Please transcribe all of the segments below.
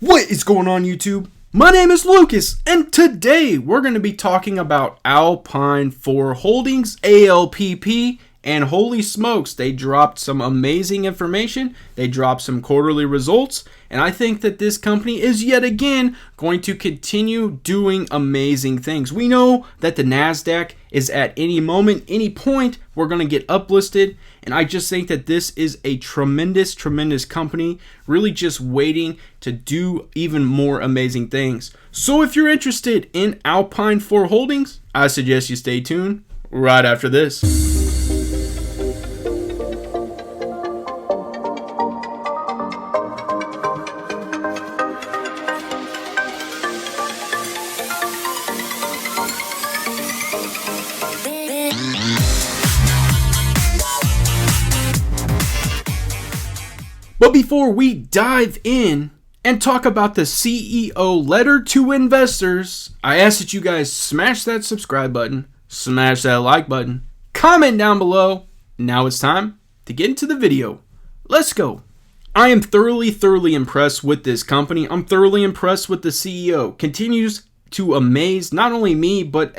What is going on, YouTube? My name is Lucas, and today we're going to be talking about Alpine 4 Holdings, ALPP, and holy smokes, they dropped some amazing information. They dropped some quarterly results, and I think that this company is yet again going to continue doing amazing things. We know that the NASDAQ is at any moment, any point, we're going to get uplisted, and I just think that this is a tremendous company, really just waiting to do even more amazing things. So if you're interested in Alpine 4 Holdings, I suggest you stay tuned right after this. But before we dive in and talk about the CEO letter to investors, I ask that you guys smash that subscribe button, smash that like button, comment down below. Now it's time to get into the video. Let's go. I am thoroughly impressed with this company. I'm thoroughly impressed with the CEO. Continues to amaze not only me, but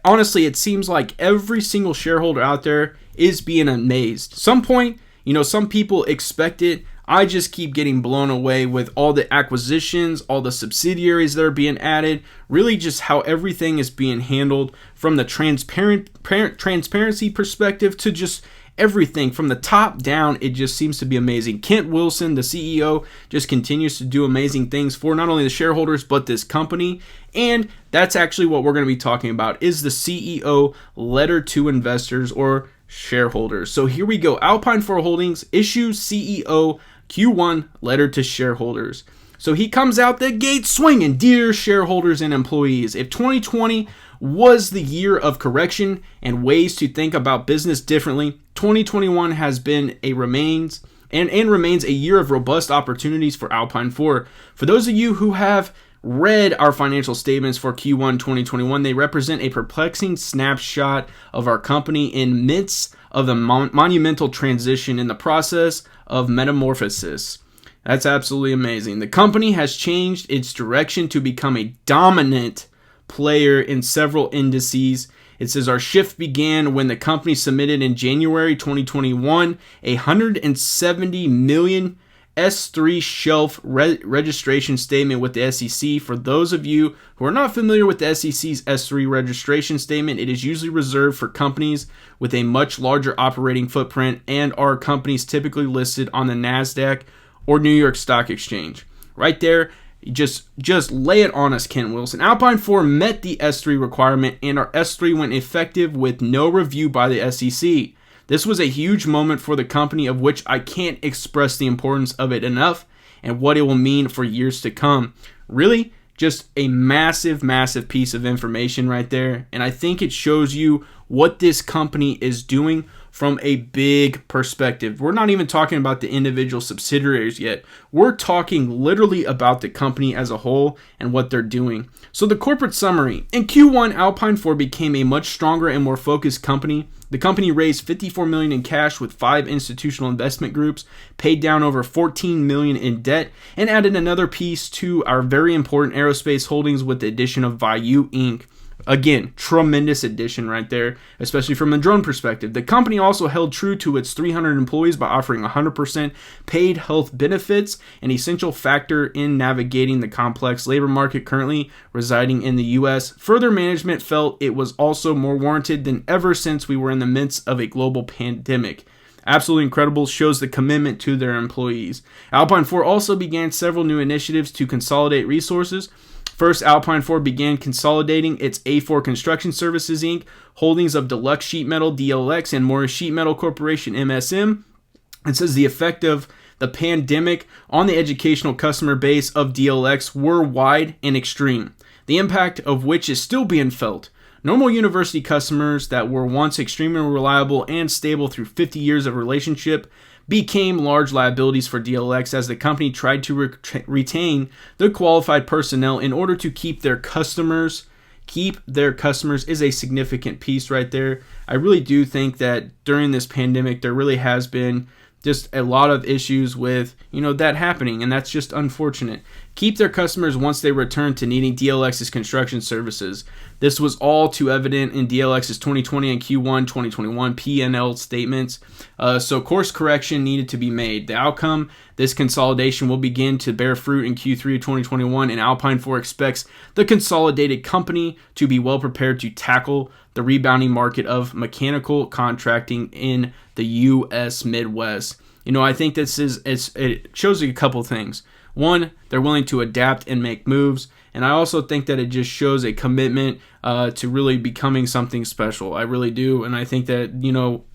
honestly, it seems like every single shareholder out there is being amazed. Some point, some people expect it. I just keep getting blown away with all the acquisitions, all the subsidiaries that are being added, really just how everything is being handled from the transparency perspective to just everything from the top down. It just seems to be amazing. Kent Wilson, the CEO, just continues to do amazing things for not only the shareholders, but this company. And that's actually what we're going to be talking about, is the CEO letter to investors or shareholders. So here we go. Alpine 4 Holdings issues CEO Q1 letter to shareholders. So he comes out the gate swinging. Dear shareholders and employees, if 2020 was the year of correction and ways to think about business differently, 2021 has been remains a year of robust opportunities for Alpine 4. For those of you who have read our financial statements for Q1 2021, they represent a perplexing snapshot of our company in midst of the monumental transition in the process of metamorphosis. That's absolutely amazing. The company has changed its direction to become a dominant player in several indices. It says our shift began when the company submitted in January 2021 a $170 million S3 shelf registration statement with the SEC. For those of you who are not familiar with the SEC's S3 registration statement, it is usually reserved for companies with a much larger operating footprint and are companies typically listed on the NASDAQ or New York Stock Exchange. Right there, just lay it on us, Kent Wilson. Alpine 4 met the S3 requirement, and our S3 went effective with no review by the SEC. This was a huge moment for the company, of which I can't express the importance of it enough and what it will mean for years to come. Really, just a massive piece of information right there. And I think it shows you what this company is doing from a big perspective. We're not even talking about the individual subsidiaries yet. We're talking literally about the company as a whole and what they're doing. So the corporate summary. In Q1, Alpine 4 became a much stronger and more focused company. The company raised $54 million in cash with 5 institutional investment groups, paid down over $14 million in debt, and added another piece to our very important aerospace holdings with the addition of Vayu Inc. Again, tremendous addition right there, especially from the drone perspective. The company also held true to its 300 employees by offering 100% paid health benefits, an essential factor in navigating the complex labor market currently residing in the U.S. Further, management felt it was also more warranted than ever since we were in the midst of a global pandemic. Absolutely incredible, shows the commitment to their employees. Alpine 4 also began several new initiatives to consolidate resources. First, Alpine 4 began consolidating its A4 Construction Services Inc. holdings of Deluxe Sheet Metal DLX and Morris Sheet Metal Corporation MSM. It says the effect of the pandemic on the educational customer base of DLX were wide and extreme, the impact of which is still being felt. Normal university customers that were once extremely reliable and stable through 50 years of relationship became large liabilities for DLX as the company tried to retain the qualified personnel in order to keep their customers. Keep their customers is a significant piece right there. I really do think that during this pandemic, there really has been just a lot of issues with, that happening, and that's just unfortunate. Keep their customers once they return to needing DLX's construction services. This was all too evident in DLX's 2020 and Q1 2021 P&L statements, so course correction needed to be made. The outcome, this consolidation will begin to bear fruit in Q3 of 2021, and Alpine 4 expects the consolidated company to be well prepared to tackle the rebounding market of mechanical contracting in the U.S. Midwest. I think it shows a couple things. One, they're willing to adapt and make moves. And I also think that it just shows a commitment to really becoming something special. I really do. And I think that,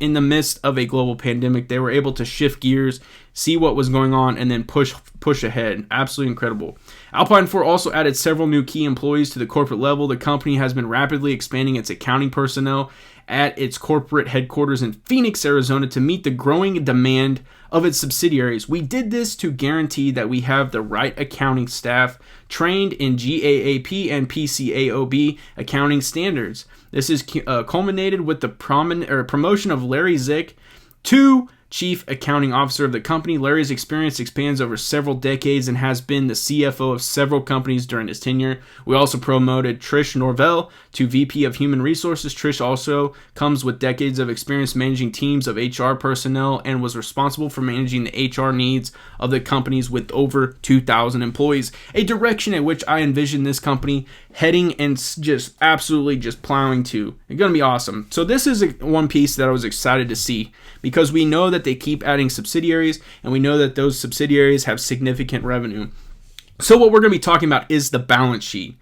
in the midst of a global pandemic, they were able to shift gears, see what was going on, and then push ahead. Absolutely incredible. Alpine 4 also added several new key employees to the corporate level. The company has been rapidly expanding its accounting personnel at its corporate headquarters in Phoenix, Arizona, to meet the growing demand of its subsidiaries. We did this to guarantee that we have the right accounting staff trained in GAAP and PCAOB accounting standards. This is culminated with the promotion of Larry Zick to Chief Accounting Officer of the company. Larry's experience expands over several decades and has been the CFO of several companies during his tenure. We also promoted Trish Norvell to VP of Human Resources. Trish also comes with decades of experience managing teams of HR personnel and was responsible for managing the HR needs of the companies with over 2,000 employees, a direction at which I envision this company heading and just absolutely just plowing to. It's going to be awesome. So this is one piece that I was excited to see, because we know that they keep adding subsidiaries, and we know that those subsidiaries have significant revenue. So what we're going to be talking about is the balance sheet.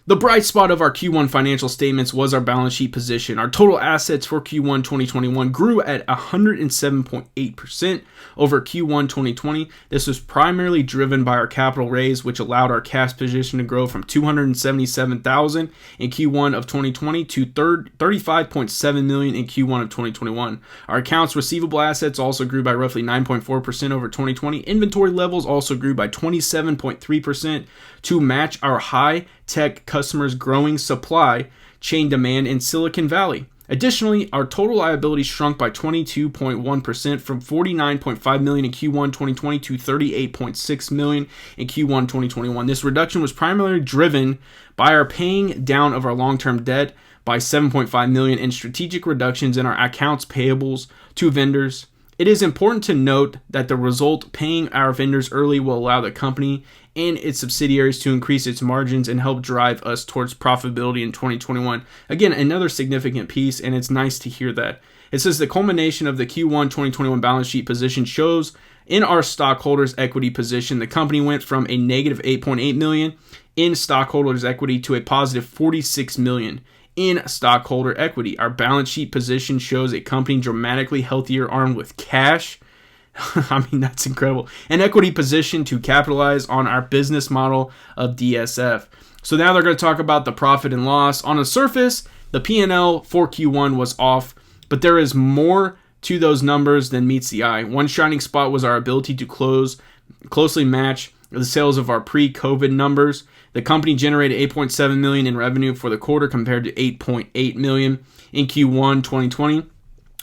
The bright spot of our Q1 financial statements was our balance sheet position. Our total assets for Q1 2021 grew at 107.8% over Q1 2020. This was primarily driven by our capital raise, which allowed our cash position to grow from $277,000 in Q1 of 2020 to $35.7 million in Q1 of 2021. Our accounts receivable assets also grew by roughly 9.4% over 2020. Inventory levels also grew by 27.3% to match our high-tech customers' growing supply chain demand in Silicon Valley. Additionally, our total liabilities shrunk by 22.1% from $49.5 million in Q1 2020 to $38.6 million in Q1 2021. This reduction was primarily driven by our paying down of our long-term debt by $7.5 million and strategic reductions in our accounts payables to vendors. It is important to note that the result, paying our vendors early, will allow the company and its subsidiaries to increase its margins and help drive us towards profitability in 2021. Again, another significant piece, and it's nice to hear that. It says the culmination of the Q1 2021 balance sheet position shows in our stockholders' equity position. The company went from a negative $8.8 million in stockholders' equity to a positive $46 million in stockholder equity. Our balance sheet position shows a company dramatically healthier, armed with cash. I mean, that's incredible. An equity position to capitalize on our business model of DSF. So now they're going to talk about the profit and loss. On the surface, the P&L for Q1 was off, but there is more to those numbers than meets the eye. One shining spot was our ability to closely match the sales of our pre-COVID numbers. The company generated $8.7 million in revenue for the quarter compared to $8.8 million in Q1 2020.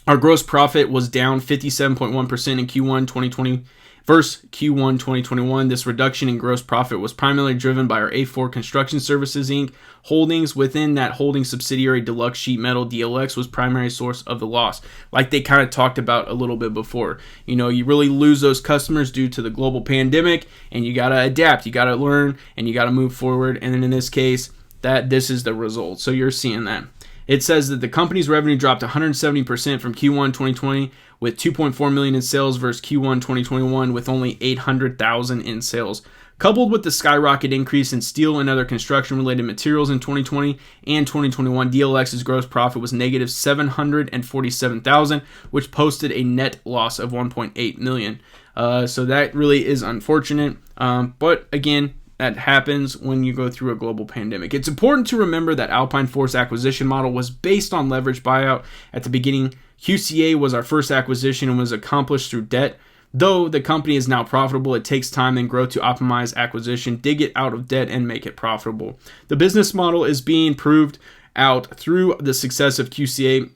Our gross profit was down 57.1% in Q1 2020 versus Q1 2021. This reduction in gross profit was primarily driven by our A4 Construction Services Inc. holdings. Within that holding subsidiary, Deluxe Sheet Metal DLX was primary source of the loss, like they kind of talked about a little bit before. You really lose those customers due to the global pandemic, and you got to adapt, you got to learn, and you got to move forward. And then in this case, this is the result. So you're seeing that. It says that the company's revenue dropped 170% from Q1 2020 with $2.4 million in sales versus Q1 2021 with only $800,000 in sales. Coupled with the skyrocket increase in steel and other construction-related materials in 2020 and 2021, DLX's gross profit was negative $747,000, which posted a net loss of $1.8 million. So that really is unfortunate. But again, that happens when you go through a global pandemic. It's important to remember that Alpine 4's acquisition model was based on leverage buyout. At the beginning, QCA was our first acquisition and was accomplished through debt. Though the company is now profitable, it takes time and growth to optimize acquisition, dig it out of debt, and make it profitable. The business model is being proved out through the success of QCA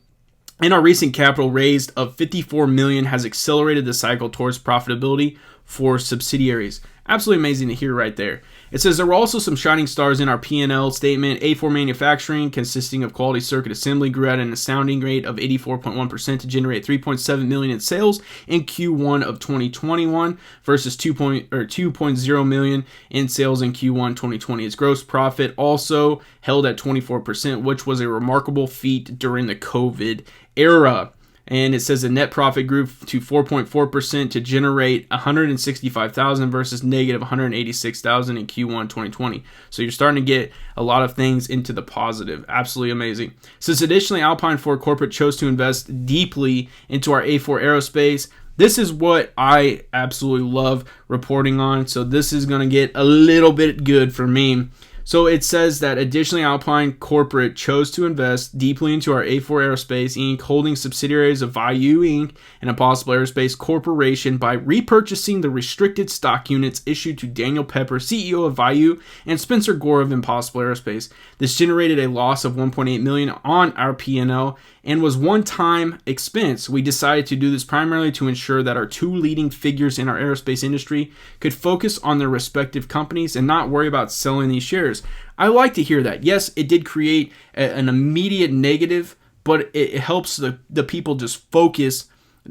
And our recent capital raised of $54 million has accelerated the cycle towards profitability for subsidiaries. Absolutely amazing to hear right there. It says there were also some shining stars in our P&L statement. A4 manufacturing, consisting of quality circuit assembly, grew at an astounding rate of 84.1% to generate $3.7 million in sales in Q1 of 2021 versus $2.0 million in sales in Q1 2020. Its gross profit also held at 24%, which was a remarkable feat during the COVID era. And it says the net profit grew to 4.4% to generate $165,000 versus negative $186,000 in Q1 2020. So you're starting to get a lot of things into the positive. Absolutely amazing. Since additionally, Alpine Ford Corporate chose to invest deeply into our A4 Aerospace. This is what I absolutely love reporting on. So this is going to get a little bit good for me. So it says that additionally, Alpine Corporate chose to invest deeply into our A4 Aerospace Inc., holding subsidiaries of Vayu Inc. and Impossible Aerospace Corporation by repurchasing the restricted stock units issued to Daniel Pepper, CEO of Vayu, and Spencer Gore of Impossible Aerospace. This generated a loss of $1.8 million on our P&L and was one-time expense. We decided to do this primarily to ensure that our two leading figures in our aerospace industry could focus on their respective companies and not worry about selling these shares. I like to hear that. Yes, it did create an immediate negative, but it helps the people just focus.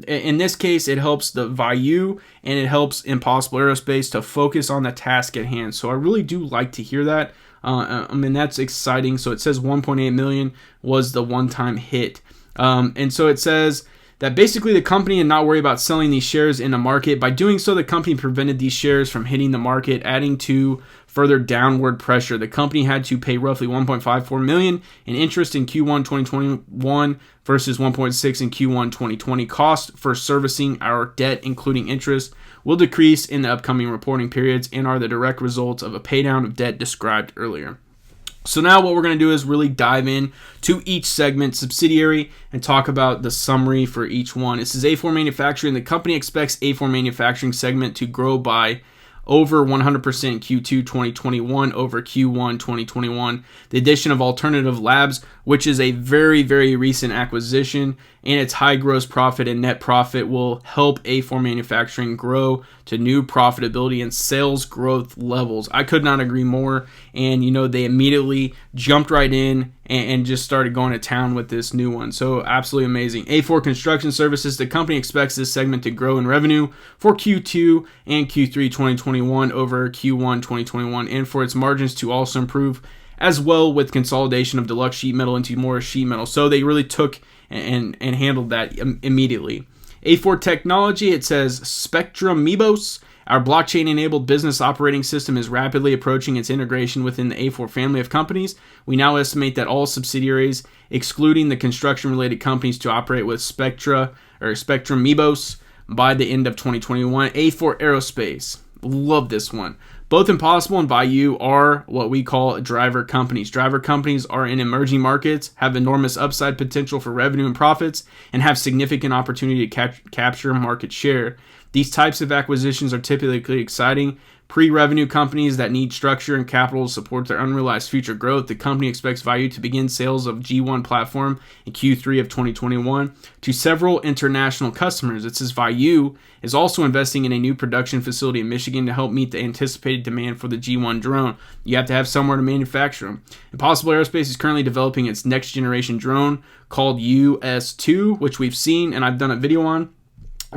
In this case, it helps the Vayu and it helps Impossible Aerospace to focus on the task at hand. So I really do like to hear that. I mean, that's exciting. So it says 1.8 million was the one-time hit. And so it says that basically the company did not worry about selling these shares in the market. By doing so, the company prevented these shares from hitting the market, adding to further downward pressure. The company had to pay roughly $1.54 million in interest in Q1 2021 versus $1.6 in Q1 2020. Cost for servicing our debt, including interest, will decrease in the upcoming reporting periods and are the direct results of a paydown of debt described earlier. So now what we're going to do is really dive in to each segment, subsidiary, and talk about the summary for each one. It says A4 Manufacturing. The company expects A4 Manufacturing segment to grow by over 100% in Q2 2021 over Q1 2021. The addition of Alternative Labs, which is a very, very recent acquisition, and its high gross profit and net profit will help A4 Manufacturing grow to new profitability and sales growth levels. I could not agree more. And, they immediately jumped right in and just started going to town with this new one. So absolutely amazing. A4 Construction Services. The company expects this segment to grow in revenue for Q2 and Q3 2021 over Q1 2021 and for its margins to also improve as well with consolidation of deluxe sheet metal into more sheet metal. So they really took and handled that immediately. A4 Technology, it says Spectrum Mebos. Our blockchain-enabled business operating system is rapidly approaching its integration within the A4 family of companies. We now estimate that all subsidiaries, excluding the construction-related companies, to operate with Spectrum Mebos by the end of 2021. A4 Aerospace. Love this one. Both Impossible and Vayu are what we call driver companies. Driver companies are in emerging markets, have enormous upside potential for revenue and profits, and have significant opportunity to capture market share. These types of acquisitions are typically exciting pre-revenue companies that need structure and capital to support their unrealized future growth. The company expects Vayu to begin sales of G1 platform in Q3 of 2021 to several international customers. It says Vayu is also investing in a new production facility in Michigan to help meet the anticipated demand for the G1 drone. You have to have somewhere to manufacture them. Impossible Aerospace is currently developing its next generation drone called US2, which we've seen and I've done a video on.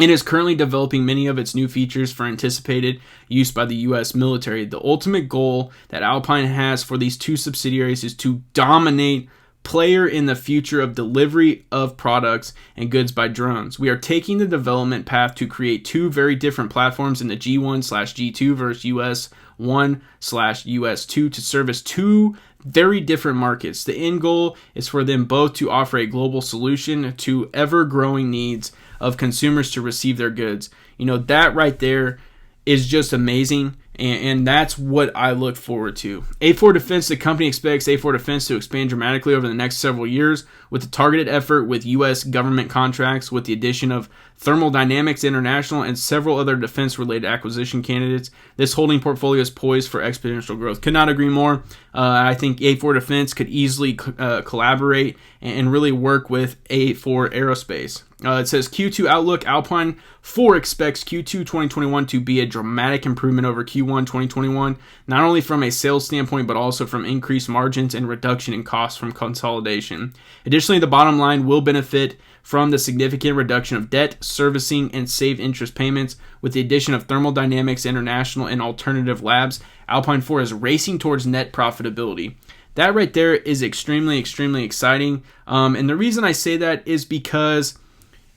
It is currently developing many of its new features for anticipated use by the U.S. military. The ultimate goal that Alpine has for these two subsidiaries is to dominate player in the future of delivery of products and goods by drones. We are taking the development path to create two very different platforms in the G1/G2 versus US1/US2 to service two very different markets. The end goal is for them both to offer a global solution to ever-growing needs of consumers to receive their goods. That right there is just amazing. And that's what I look forward to. A4 Defense, the company expects A4 Defense to expand dramatically over the next several years with a targeted effort with U.S. government contracts, with the addition of Thermal Dynamics International and several other defense-related acquisition candidates. This holding portfolio is poised for exponential growth. Could not agree more. I think A4 Defense could easily collaborate and really work with A4 Aerospace. It says Q2 outlook. Alpine 4 expects Q2 2021 to be a dramatic improvement over Q1 2021, not only from a sales standpoint, but also from increased margins and reduction in costs from consolidation. Additionally, the bottom line will benefit from the significant reduction of debt, servicing, and saved interest payments. With the addition of Thermal Dynamics International and alternative labs, Alpine 4 is racing towards net profitability. That right there is extremely, extremely exciting. And the reason I say that is because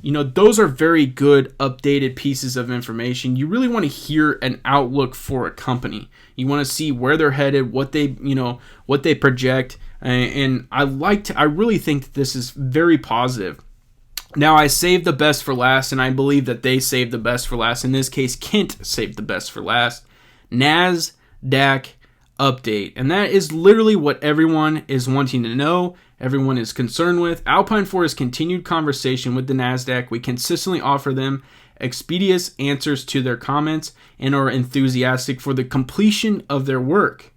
those are very good updated pieces of information. You really want to hear an outlook for a company. You want to see where they're headed, what they project. And I really think that this is very positive. Now, I saved the best for last, and I believe that they saved the best for last. In this case, Kent saved the best for last. NASDAQ update. And that is literally what everyone is wanting to know. Everyone is concerned with. Alpine 4 has continued conversation with the NASDAQ. We consistently offer them expeditious answers to their comments and are enthusiastic for the completion of their work.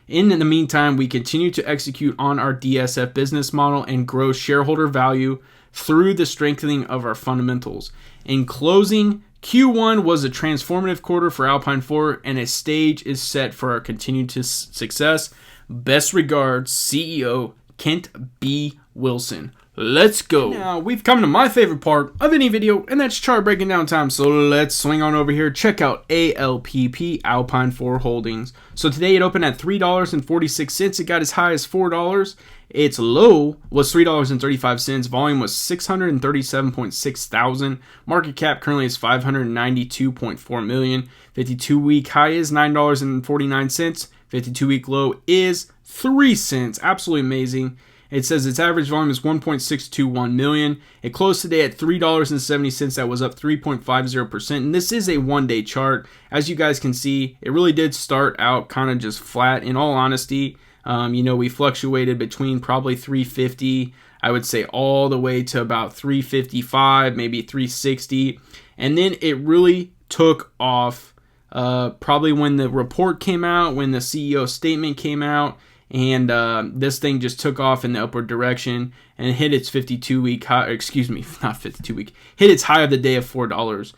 In the meantime, we continue to execute on our DSF business model and grow shareholder value through the strengthening of our fundamentals. In closing, Q1 was a transformative quarter for Alpine 4, and a stage is set for our continued success. Best regards, CEO Kent B. Wilson. Let's go. Now, we've come to my favorite part of any video, and that's chart breaking down time. So let's swing on over here. Check out ALPP, Alpine 4 Holdings. So today it opened at $3.46. It got as high as $4. Its low was $3.35. Volume was 637.6 thousand. Market cap currently is $592.4 million. 52-week high is $9.49. 52-week low is 3 cents. Absolutely amazing. It says its average volume is 1.621 million. It closed today at $3.70. That was up 3.50%. And this is a one-day chart. As you guys can see, it really did start out kind of just flat. In all honesty, we fluctuated between probably 350, I would say, all the way to about 355, maybe 360. And then it really took off probably when the report came out, when the CEO statement came out. And this thing just took off in the upward direction and hit its 52-week high, not 52-week, hit its high of the day of $4.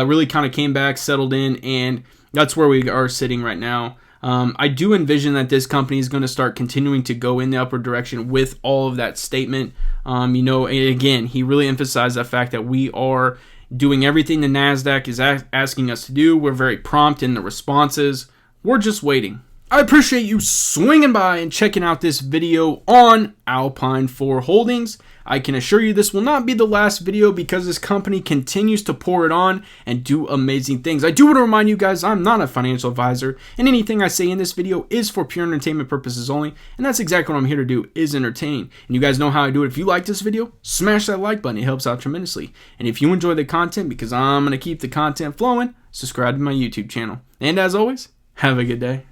Really kind of came back, settled in, and that's where we are sitting right now. I do envision that this company is going to start continuing to go in the upward direction with all of that statement. And again, he really emphasized the fact that we are doing everything the NASDAQ is asking us to do. We're very prompt in the responses. We're just waiting. I appreciate you swinging by and checking out this video on Alpine 4 Holdings. I can assure you this will not be the last video because this company continues to pour it on and do amazing things. I do want to remind you guys I'm not a financial advisor, and anything I say in this video is for pure entertainment purposes only, and that's exactly what I'm here to do, is entertain. And you guys know how I do it. If you like this video, smash that like button. It helps out tremendously. And if you enjoy the content, because I'm going to keep the content flowing, subscribe to my YouTube channel. And as always, have a good day.